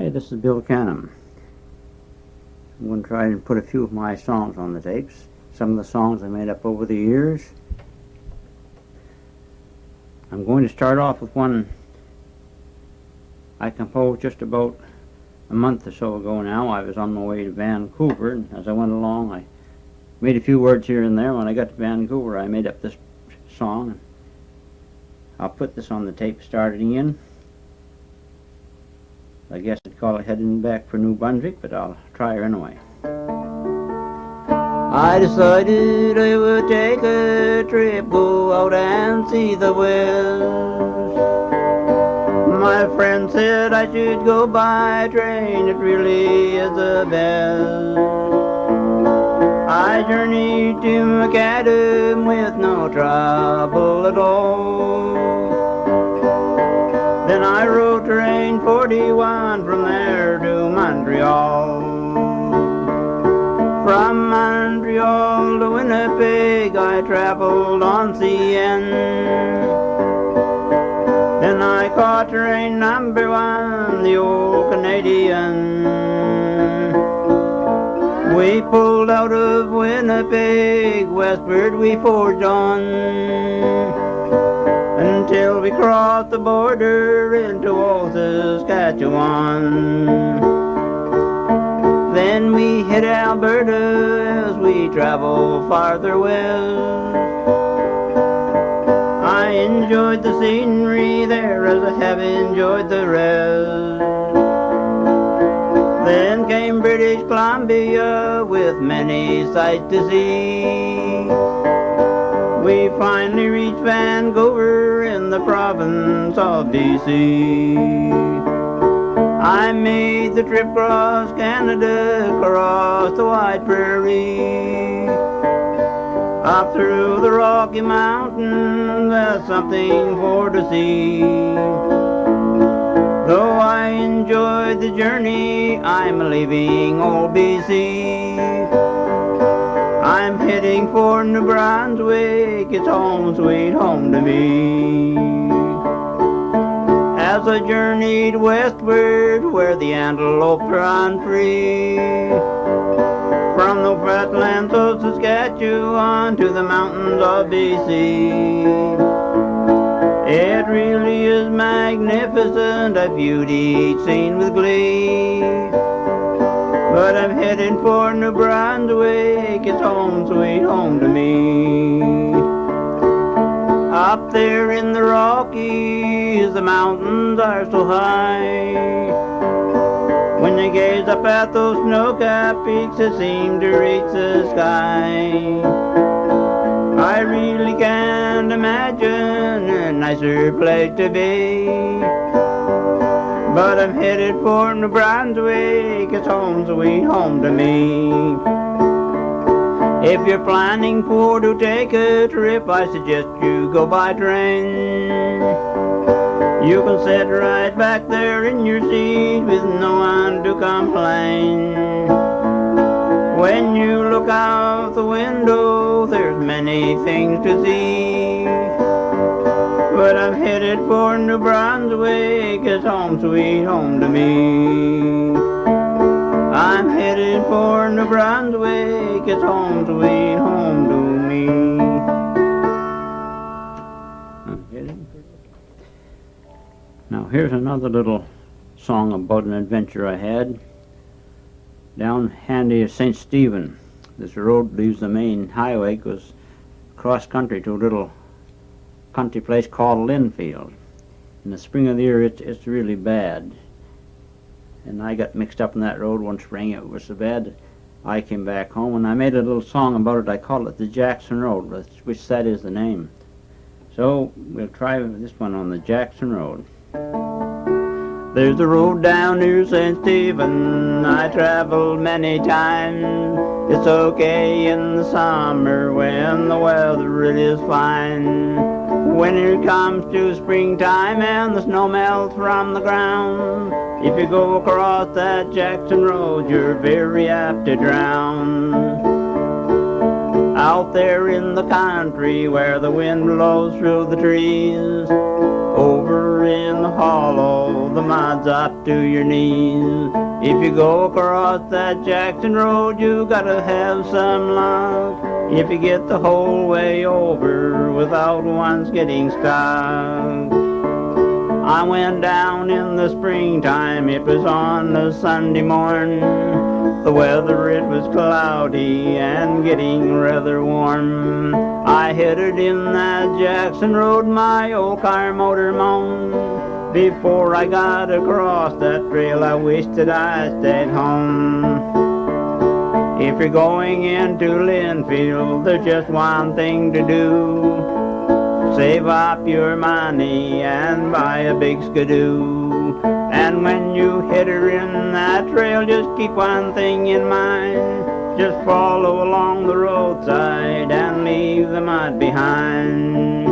Hi, this is Bill Canam. I'm going to try and put a few of my songs on the tapes. Some of the songs I made up over the years. I'm going to start off with one I composed just about a month or so ago now. I was on my way to Vancouver, and as I went along I made a few words here and there. When I got to Vancouver I made up this song. I'll put this on the tape starting in. I guess I'd call it Heading Back for New Brunswick, but I'll try her anyway. I decided I would take a trip, go out and see the West. My friend said I should go by train, it really is the best. I journeyed to Canam with no trouble at all. Then I rode train 41 from there to Montreal. From Montreal to Winnipeg I traveled on CN. Then I caught train number 1, the old Canadian. We pulled out of Winnipeg, westward we forged on, until we crossed the border into old Saskatchewan. Then we hit Alberta as we travel farther west. I enjoyed the scenery there as I have enjoyed the rest. Then came British Columbia with many sights to see. We finally reached Vancouver in the province of BC. I made the trip across Canada, across the wide prairie, up through the Rocky Mountains. That's something for to see. Though I enjoyed the journey, I'm leaving old BC. I'm heading for New Brunswick, it's home sweet home to me. As I journeyed westward where the antelope run free, from the flatlands of Saskatchewan to the mountains of BC. It really is magnificent, I viewed each scene with glee. But I'm heading for New Brunswick, it's home sweet home to me. Up there in the Rockies, the mountains are so high. When you gaze up at those snow-capped peaks that seem to reach the sky, I really can't imagine a nicer place to be. But I'm headed for New Brunswick, it's home sweet home to me. If you're planning for to take a trip, I suggest you go by train. You can sit right back there in your seat with no one to complain. When you look out the window, there's many things to see. But I'm headed for New Brunswick, it's home sweet home to me. I'm headed for New Brunswick, it's home sweet home to me. Now here's another little song about an adventure I had. Down handy is St. Stephen. This road leaves the main highway, goes cross country to a little country place called Linfield. In the spring of the year it's really bad. And I got mixed up in that road one spring. It was so bad I came back home and I made a little song about it. I called it the Jackson Road, which that is the name. So we'll try this one on the Jackson Road. There's a road down near St. Stephen I traveled many times. It's okay in the summer when the weather really is fine. When it comes to springtime and the snow melts from the ground, if you go across that Jackson Road, you're very apt to drown. Out there in the country where the wind blows through the trees, over in the hollow, the mud's up to your knees. If you go across that Jackson Road, you gotta have some luck. If you get the whole way over without once getting stuck. I went down in the springtime, it was on a Sunday morn. The weather, it was cloudy and getting rather warm. I headed in that Jackson Road, my old car motor moaned. Before I got across that trail, I wished that I stayed home. If you're going into Linfield, there's just one thing to do. Save up your money and buy a big skidoo. And when you hit her in that trail, just keep one thing in mind. Just follow along the roadside and leave the mud behind.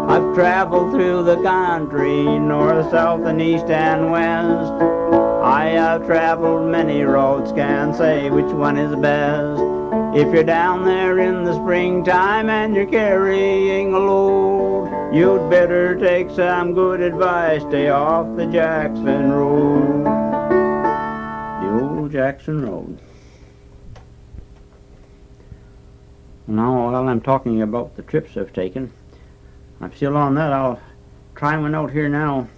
I've traveled through the country, north, south, and east and west. I have traveled many roads, can't say which one is best. If you're down there in the springtime and you're carrying a load, you'd better take some good advice, stay off the Jackson Road. The old Jackson Road. Now, while I'm talking about the trips I've taken, I'm still on that. I'll try one out here now.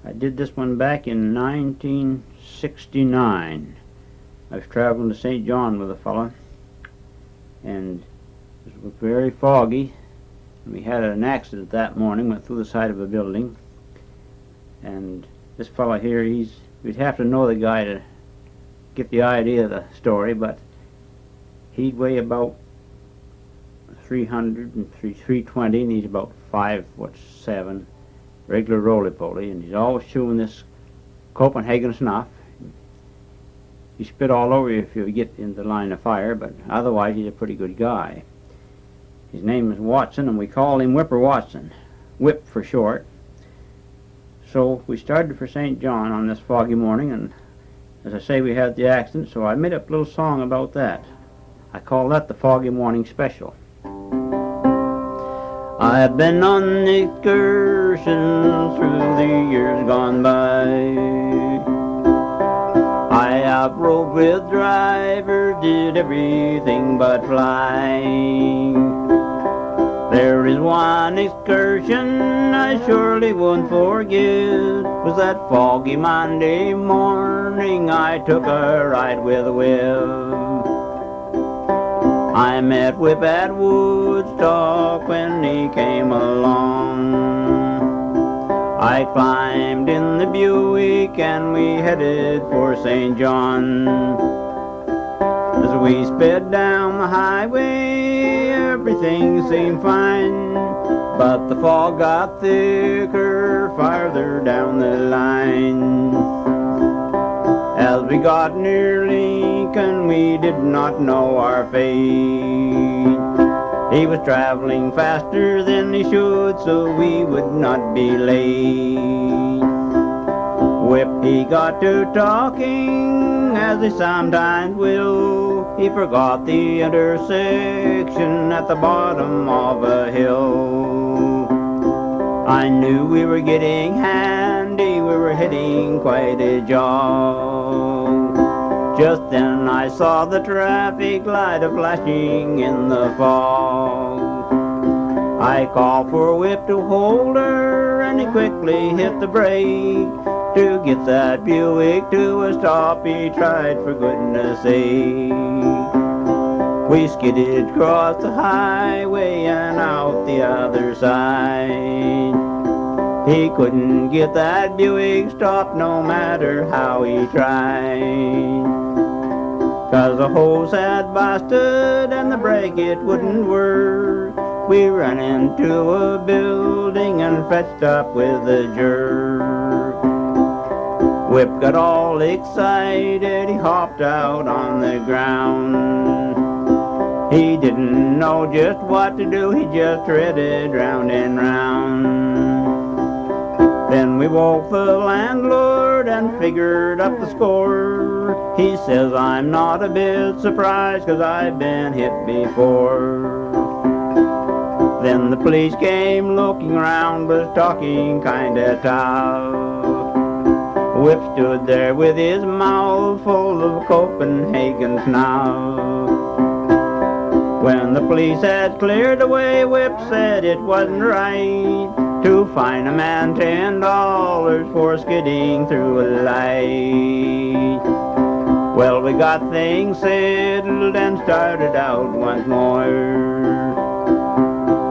I did this one back in 1969. I was traveling to St. John with a fella, and it was very foggy. And we had an accident that morning, went through the side of a building. And this fella here, we'd have to know the guy to get the idea of the story, but he'd weigh about 300 and 320, and he's about 5'7", regular roly-poly, and he's always chewing this Copenhagen snuff. He spit all over you if you get in the line of fire, but otherwise he's a pretty good guy. His name is Watson, and we call him Whipper Watson, Whip for short. So we started for St. John on this foggy morning, and as I say, we had the accident, so I made up a little song about that. I call that the Foggy Morning Special. I've been on excursions through the years gone by. I have rode with drivers, did everything but fly. There is one excursion I surely won't forget. Was that foggy Monday morning I took a ride with Whip. I met Whip at Woodstock when he came along. I climbed in the Buick and we headed for St. John. As we sped down the highway, everything seemed fine, but the fog got thicker farther down the line. As we got near Lincoln, we did not know our fate. He was traveling faster than he should, so we would not be late. Whip, he got to talking, as he sometimes will. He forgot the intersection at the bottom of a hill. I knew we were getting handy, we were hitting quite a jog. Just then I saw the traffic light a-flashing in the fog. I called for Whip to hold her, and he quickly hit the brake. To get that Buick to a stop, he tried, for goodness sake. We skidded across the highway and out the other side. He couldn't get that Buick stopped no matter how he tried. 'Cause the hose had busted and the brake it wouldn't work. We ran into a building and fetched up with a jerk. Whip got all excited, he hopped out on the ground. He didn't know just what to do, he just treaded round and round. Then we woke the landlord and figured up the score. He says, I'm not a bit surprised, 'cause I've been hit before. Then the police came looking round, was talking kinda tough. Whip stood there with his mouth full of Copenhagen snuff. When the police had cleared away, Whip said it wasn't right to fine a man $10 for skidding through a light. Well, we got things settled and started out once more.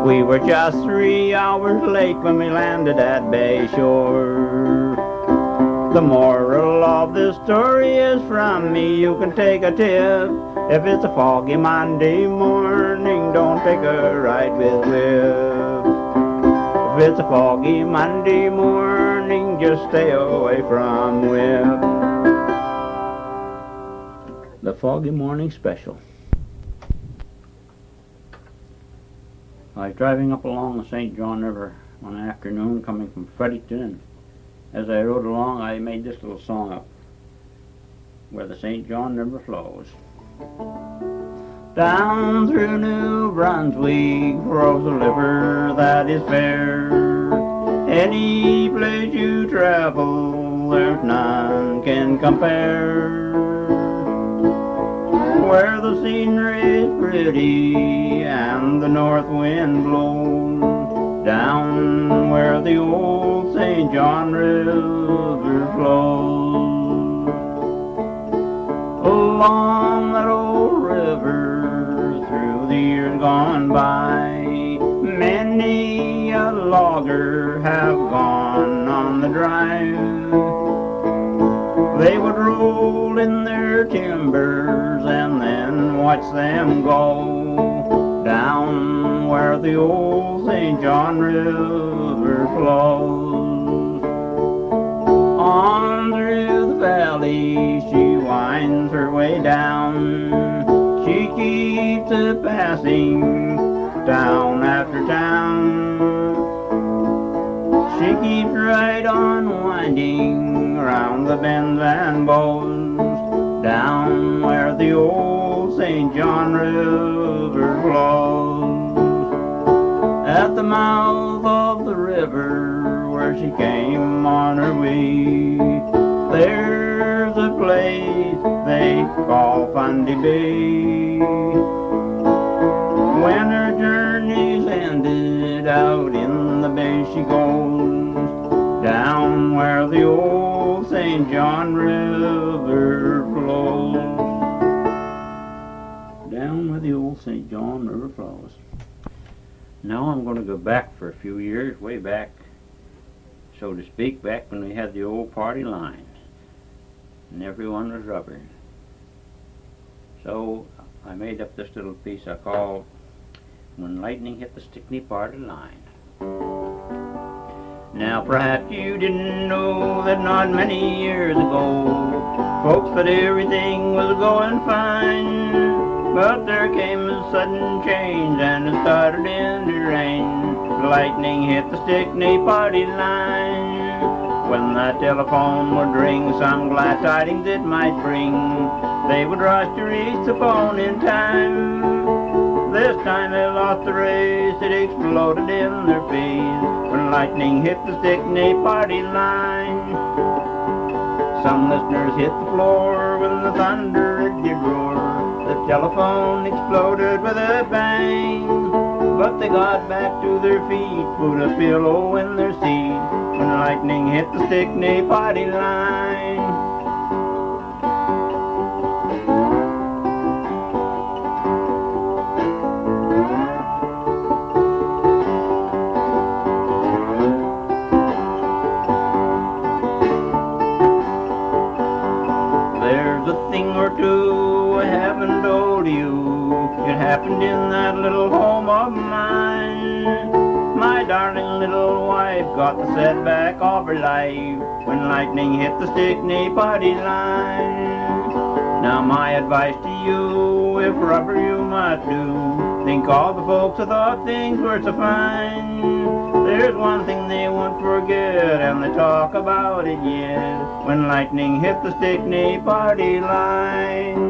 We were just 3 hours late when we landed at Bay Shore. The moral of this story is from me, you can take a tip. If it's a foggy Monday morning, don't take a ride with Whip. If it's a foggy Monday morning, just stay away from Whip. The Foggy Morning Special. I was driving up along the St. John River one afternoon coming from Fredericton, and as I rode along I made this little song up, Where the St. John River Flows. Down through New Brunswick flows a river that is fair. Any place you travel, there's none can compare. Where the scenery is pretty and the north wind blows, down where the old St. John River flows. Along that old river, through the years gone by, many a logger have gone on the drive. They would roll in their timbers and then watch them go, down where the old St. John River flows. On through the valley she winds her way down. She keeps a passing town after town. She keeps right on winding round the bends and bows, down where the old St. John River flows. At the mouth of the river where she came on her way, there's a place they call Fundy Bay. When her journey's ended, out in the bay she goes, down where the old St. John River flows. Down where the old St. John River flows. Now I'm going to go back for a few years, way back, so to speak, back when we had the old party lines and everyone was rubber. So I made up this little piece I call When Lightning Hit the Stickney Party Line. Now perhaps you didn't know that not many years ago folks thought everything was going fine, but there came a sudden change and it started in to rain. Lightning hit the Stickney party line. When that telephone would ring, some glad tidings it might bring. They would rush to reach the phone in time. This time they lost the race, it exploded in their face when lightning hit the Stickney party line. Some listeners hit the floor when the thunder it did roar. The telephone exploded with a bang, but they got back to their feet, put a pillow in their seat when lightning hit the Stickney party line. There's a thing or two I haven't told you. It happened in that little home of mine. My darling little wife got the setback of her life when lightning hit the Stickney party line. Now my advice to you, if rubber you might do, think all the folks that thought things were so fine. There's one thing they won't forget, and they talk about it yet, when lightning hit the Stickney party line.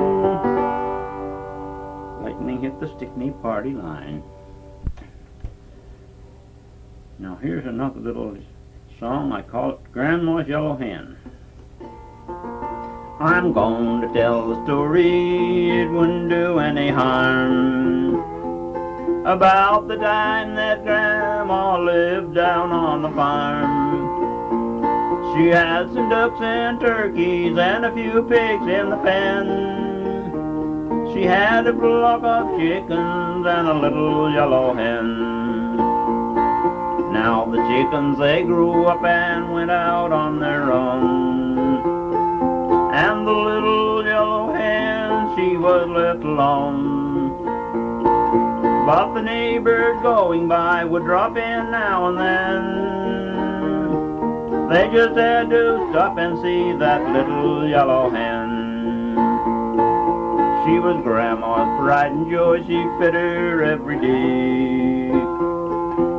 Lightning hit the Stickney party line. Now here's another little song. I call it Grandma's Yellow Hen. I'm going to tell the story, it wouldn't do any harm, about the time that Grandma lived down on the farm. She had some ducks and turkeys and a few pigs in the pen. She had a flock of chickens and a little yellow hen. Now the chickens, they grew up and went out on their own, and the little yellow hen, she was left alone. But the neighbors going by would drop in now and then. They just had to stop and see that little yellow hen. She was Grandma's pride and joy, she fed her every day.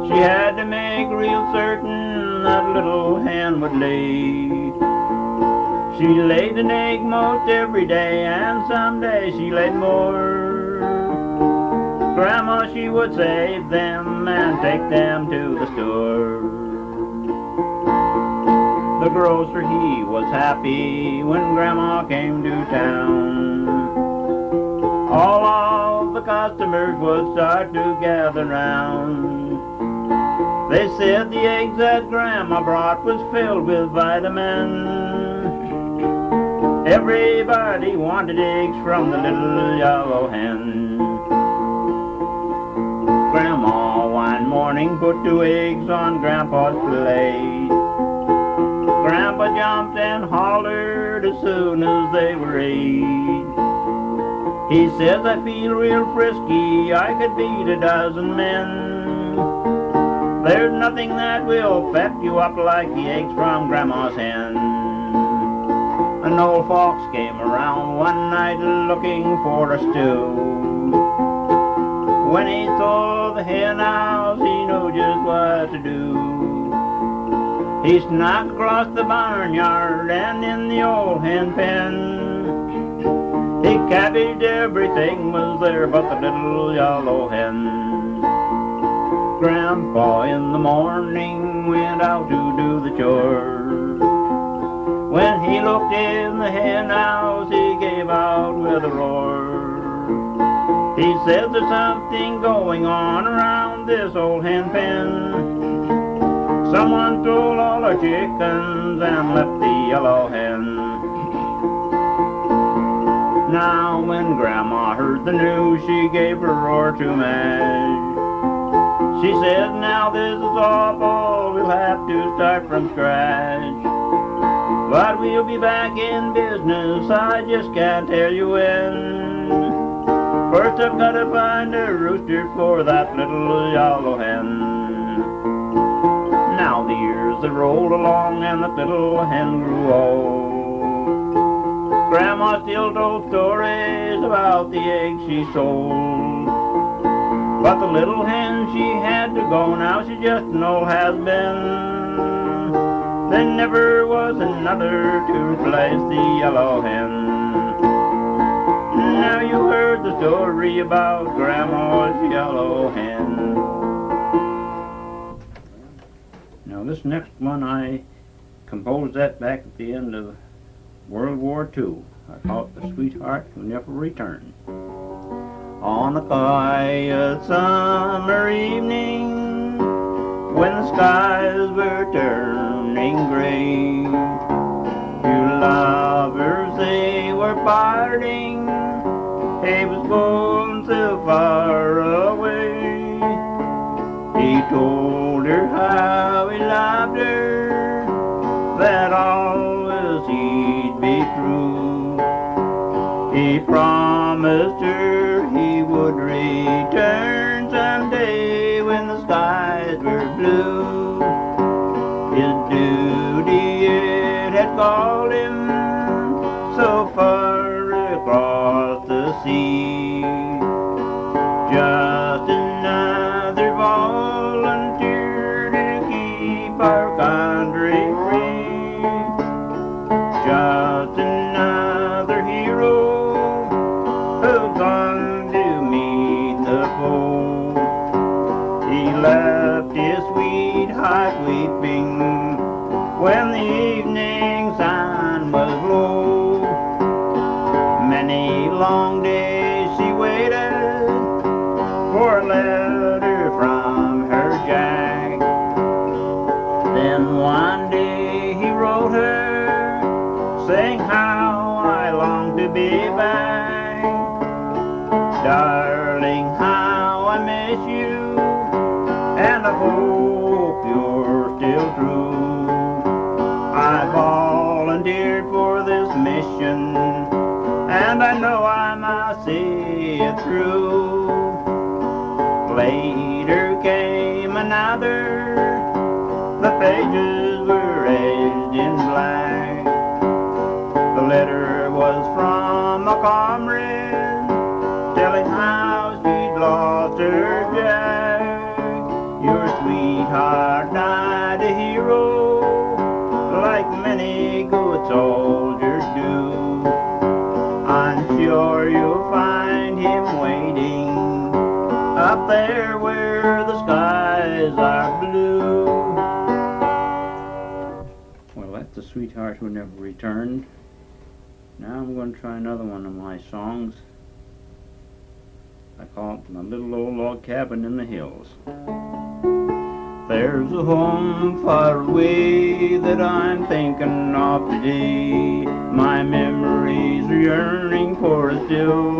She had to make real certain that little hen would lay. She laid an egg most every day, and someday she laid more. Grandma, she would save them and take them to the store. The grocer, he was happy when Grandma came to town. All of the customers would start to gather round. They said the eggs that Grandma brought was filled with vitamins. Everybody wanted eggs from the little yellow hen. Grandma one morning put 2 eggs on Grandpa's plate. Grandpa jumped and hollered as soon as they were ate. He says, I feel real frisky, I could beat a dozen men. There's nothing that will fat you up like the eggs from Grandma's hen. An old fox came around one night looking for a stew. When he saw the hen house, he knew just what to do. He snuck across the barnyard and in the old hen pen. He cabbaged everything was there but the little yellow hen. Grandpa in the morning went out to do the chores. When he looked in the hen house, he gave out with a roar. He says there's something going on around this old hen pen. Someone stole all our chickens and left the yellow hen. Now when Grandma heard the news, she gave her roar to Madge. She said, now this is awful, we'll have to start from scratch. But we'll be back in business, I just can't tell you when. First I've got to find a rooster for that little yellow hen. Now the years they rolled along and the little hen grew old. Grandma still told stories about the eggs she sold. But the little hen, she had to go, now she's just an old has-been. There never was another to replace the yellow hen. Now you heard the story about Grandma's yellow hen. Now this next one, I composed that back at the end of World War II. I call it The Sweetheart Who Never Returned. On a quiet summer evening, when the skies were turning gray, two lovers they were parting, he was going so far away. He told her how he loved her, that always he'd be true. He promised her he would return someday when the skies were blue. His duty, it had called him so far across the sea. Just another volunteer to keep our country free. Just another hero who's gone to meet the foe. He left his sweetheart be back. Darling, how I miss you, and I hope you're still true. I volunteered for this mission, and I know I must see it through. Later came another, the pages were edged in black. The letter was from a comrade, telling how she'd lost her Jack. Your sweetheart died a hero, like many good soldiers do. I'm sure you'll find him waiting up there where the skies are blue. Well, that's a sweetheart who never returned. Now I'm going to try another one of my songs. I call it My Little Old Log Cabin in the Hills. There's a home far away that I'm thinking of today. My memories are yearning for it still.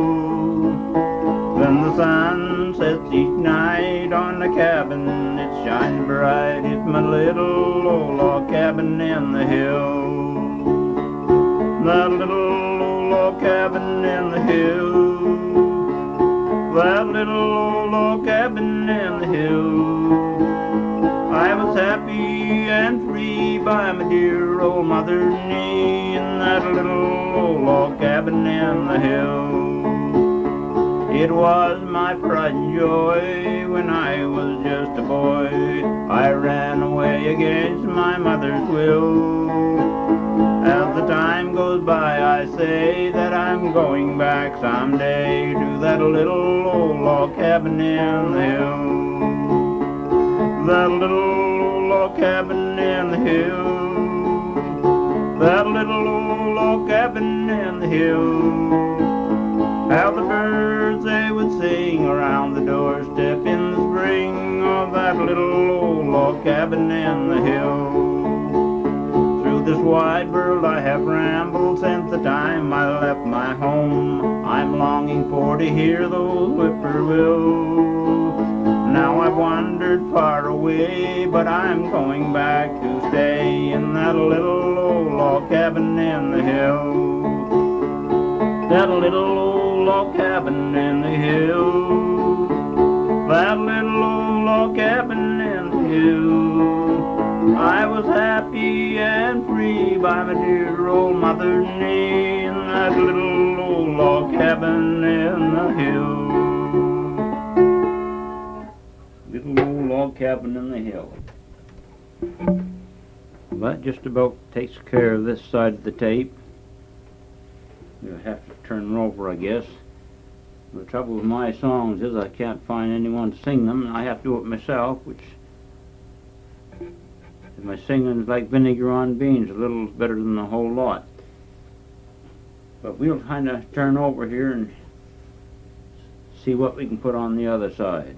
When the sun sets each night on the cabin, it shines bright. It's my little old log cabin in the hills. That little old log cabin in the hills. That little old log cabin in the hills. I was happy and free by my dear old mother's knee in that little old log cabin in the hills. It was my pride and joy when I was just a boy. I ran away against my mother's will. As the time goes by, I say that I'm going back someday to that little old log cabin in the hills. That little old log cabin in the hills. That little old log cabin in the hills. How the birds they would sing around the doorstep in the spring of that little old log cabin in the hills. Through this wide world I have rambled since the time I left my home. I'm longing for to hear those whippoorwills. Now I've wandered far away, but I'm going back to stay in that little old log cabin in the hills. That little old log cabin in the hills. That little old log cabin in the hills. I was happy and free by my dear old mother's knee in that little old log cabin in the hills. Little old log cabin in the hills. Well, that just about takes care of this side of the tape. You'll have to turn it over, I guess. The trouble with my songs is I can't find anyone to sing them, and I have to do it myself, which my singing is like vinegar on beans, a little better than the whole lot. But we'll kind of turn over here and see what we can put on the other side.